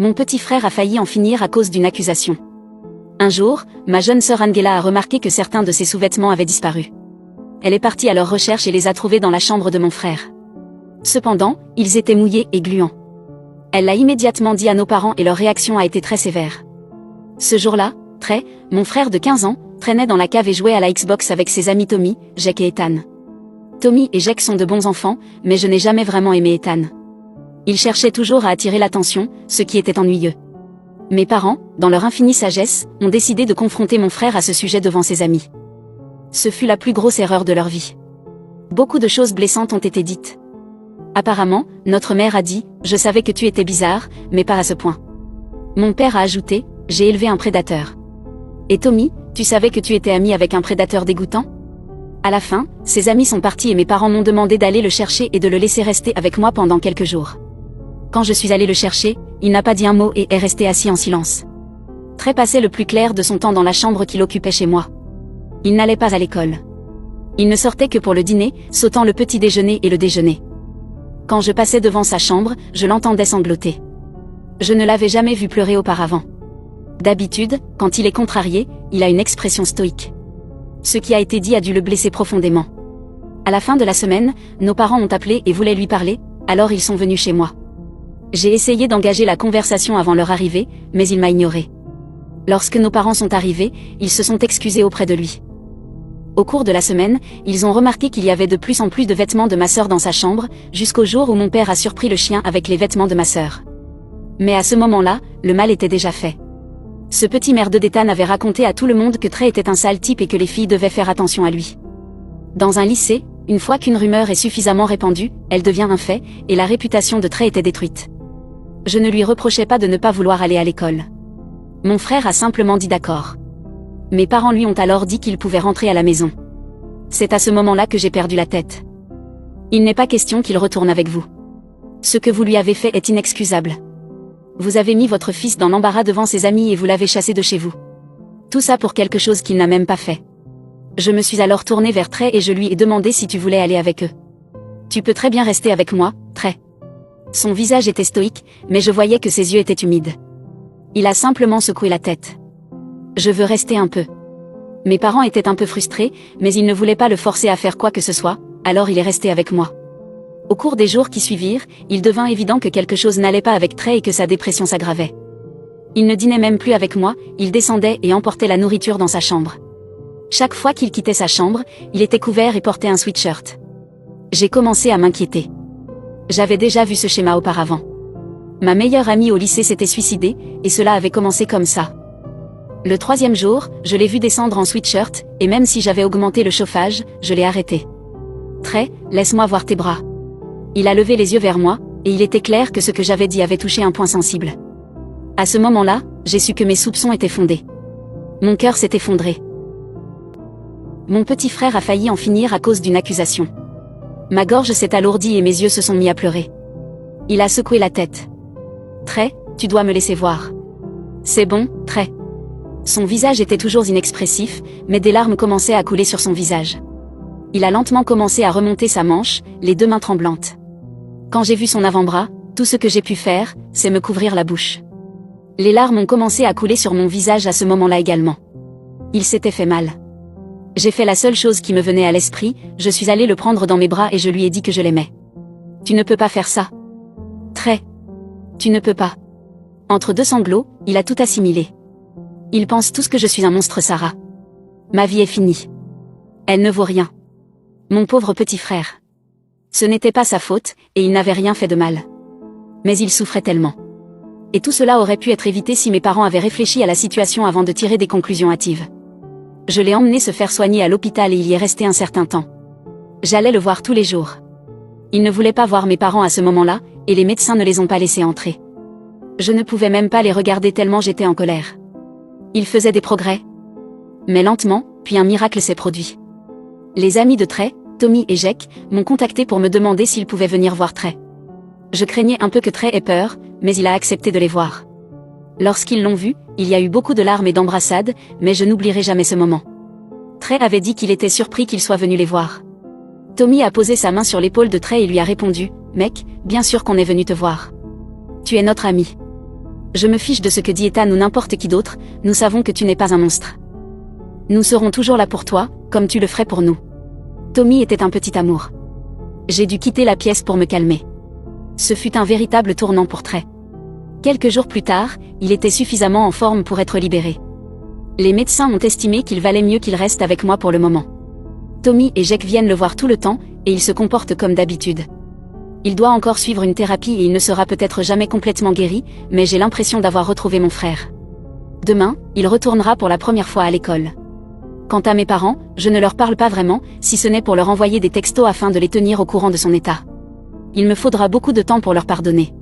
Mon petit frère a failli en finir à cause d'une accusation. Un jour, ma jeune sœur Angela a remarqué que certains de ses sous-vêtements avaient disparu. Elle est partie à leur recherche et les a trouvés dans la chambre de mon frère. Cependant, ils étaient mouillés et gluants. Elle l'a immédiatement dit à nos parents et leur réaction a été très sévère. Ce jour-là, Trey, mon frère de 15 ans, traînait dans la cave et jouait à la Xbox avec ses amis Tommy, Jake et Ethan. Tommy et Jake sont de bons enfants, mais je n'ai jamais vraiment aimé Ethan. Il cherchait toujours à attirer l'attention, ce qui était ennuyeux. Mes parents, dans leur infinie sagesse, ont décidé de confronter mon frère à ce sujet devant ses amis. Ce fut la plus grosse erreur de leur vie. Beaucoup de choses blessantes ont été dites. Apparemment, notre mère a dit « Je savais que tu étais bizarre, mais pas à ce point ». Mon père a ajouté « J'ai élevé un prédateur ». Et Tommy, tu savais que tu étais ami avec un prédateur dégoûtant ? À la fin, ses amis sont partis et mes parents m'ont demandé d'aller le chercher et de le laisser rester avec moi pendant quelques jours. Quand je suis allée le chercher, il n'a pas dit un mot et est resté assis en silence. Trey passait le plus clair de son temps dans la chambre qu'il occupait chez moi. Il n'allait pas à l'école. Il ne sortait que pour le dîner, sautant le petit déjeuner et le déjeuner. Quand je passais devant sa chambre, je l'entendais sangloter. Je ne l'avais jamais vu pleurer auparavant. D'habitude, quand il est contrarié, il a une expression stoïque. Ce qui a été dit a dû le blesser profondément. À la fin de la semaine, nos parents ont appelé et voulaient lui parler, alors ils sont venus chez moi. J'ai essayé d'engager la conversation avant leur arrivée, mais il m'a ignoré. Lorsque nos parents sont arrivés, ils se sont excusés auprès de lui. Au cours de la semaine, ils ont remarqué qu'il y avait de plus en plus de vêtements de ma sœur dans sa chambre, jusqu'au jour où mon père a surpris le chien avec les vêtements de ma sœur. Mais à ce moment-là, le mal était déjà fait. Ce petit merdeux d'Ethan avait raconté à tout le monde que Trey était un sale type et que les filles devaient faire attention à lui. Dans un lycée, une fois qu'une rumeur est suffisamment répandue, elle devient un fait, et la réputation de Trey était détruite. Je ne lui reprochais pas de ne pas vouloir aller à l'école. Mon frère a simplement dit d'accord. Mes parents lui ont alors dit qu'il pouvait rentrer à la maison. C'est à ce moment-là que j'ai perdu la tête. Il n'est pas question qu'il retourne avec vous. Ce que vous lui avez fait est inexcusable. Vous avez mis votre fils dans l'embarras devant ses amis et vous l'avez chassé de chez vous. Tout ça pour quelque chose qu'il n'a même pas fait. Je me suis alors tournée vers Trey et je lui ai demandé si tu voulais aller avec eux. Tu peux très bien rester avec moi, Trey. Son visage était stoïque, mais je voyais que ses yeux étaient humides. Il a simplement secoué la tête. Je veux rester un peu. Mes parents étaient un peu frustrés, mais ils ne voulaient pas le forcer à faire quoi que ce soit, alors il est resté avec moi. Au cours des jours qui suivirent, il devint évident que quelque chose n'allait pas avec Trey et que sa dépression s'aggravait. Il ne dînait même plus avec moi, il descendait et emportait la nourriture dans sa chambre. Chaque fois qu'il quittait sa chambre, il était couvert et portait un sweatshirt. J'ai commencé à m'inquiéter. J'avais déjà vu ce schéma auparavant. Ma meilleure amie au lycée s'était suicidée, et cela avait commencé comme ça. Le 3e jour, je l'ai vu descendre en sweatshirt, et même si j'avais augmenté le chauffage, je l'ai arrêté. Trey, laisse-moi voir tes bras. Il a levé les yeux vers moi, et il était clair que ce que j'avais dit avait touché un point sensible. À ce moment-là, j'ai su que mes soupçons étaient fondés. Mon cœur s'est effondré. Mon petit frère a failli en finir à cause d'une accusation. Ma gorge s'est alourdie et mes yeux se sont mis à pleurer. Il a secoué la tête. Trey, tu dois me laisser voir. C'est bon, Trey. Son visage était toujours inexpressif, mais des larmes commençaient à couler sur son visage. Il a lentement commencé à remonter sa manche, les 2 mains tremblantes. Quand j'ai vu son avant-bras, tout ce que j'ai pu faire, c'est me couvrir la bouche. Les larmes ont commencé à couler sur mon visage à ce moment-là également. Il s'était fait mal. J'ai fait la seule chose qui me venait à l'esprit, je suis allée le prendre dans mes bras et je lui ai dit que je l'aimais. Tu ne peux pas faire ça. Trey. Tu ne peux pas. Entre 2 sanglots, il a tout assimilé. Il pense tous que je suis un monstre, Sarah. Ma vie est finie. Elle ne vaut rien. Mon pauvre petit frère. Ce n'était pas sa faute, et il n'avait rien fait de mal. Mais il souffrait tellement. Et tout cela aurait pu être évité si mes parents avaient réfléchi à la situation avant de tirer des conclusions hâtives. Je l'ai emmené se faire soigner à l'hôpital et il y est resté un certain temps. J'allais le voir tous les jours. Il ne voulait pas voir mes parents à ce moment-là, et les médecins ne les ont pas laissés entrer. Je ne pouvais même pas les regarder tellement j'étais en colère. Il faisait des progrès. Mais lentement, puis un miracle s'est produit. Les amis de Trey, Tommy et Jake, m'ont contacté pour me demander s'ils pouvaient venir voir Trey. Je craignais un peu que Trey ait peur, mais il a accepté de les voir. Lorsqu'ils l'ont vu, il y a eu beaucoup de larmes et d'embrassades, mais je n'oublierai jamais ce moment. Trey avait dit qu'il était surpris qu'il soit venu les voir. Tommy a posé sa main sur l'épaule de Trey et lui a répondu « Mec, bien sûr qu'on est venu te voir. Tu es notre ami. » Je me fiche de ce que dit Ethan ou n'importe qui d'autre, nous savons que tu n'es pas un monstre. Nous serons toujours là pour toi, comme tu le ferais pour nous. Tommy était un petit amour. J'ai dû quitter la pièce pour me calmer. Ce fut un véritable tournant pour Trey. Quelques jours plus tard, il était suffisamment en forme pour être libéré. Les médecins ont estimé qu'il valait mieux qu'il reste avec moi pour le moment. Tommy et Jake viennent le voir tout le temps, et il se comporte comme d'habitude. Il doit encore suivre une thérapie et il ne sera peut-être jamais complètement guéri, mais j'ai l'impression d'avoir retrouvé mon frère. Demain, il retournera pour la première fois à l'école. Quant à mes parents, je ne leur parle pas vraiment, si ce n'est pour leur envoyer des textos afin de les tenir au courant de son état. Il me faudra beaucoup de temps pour leur pardonner.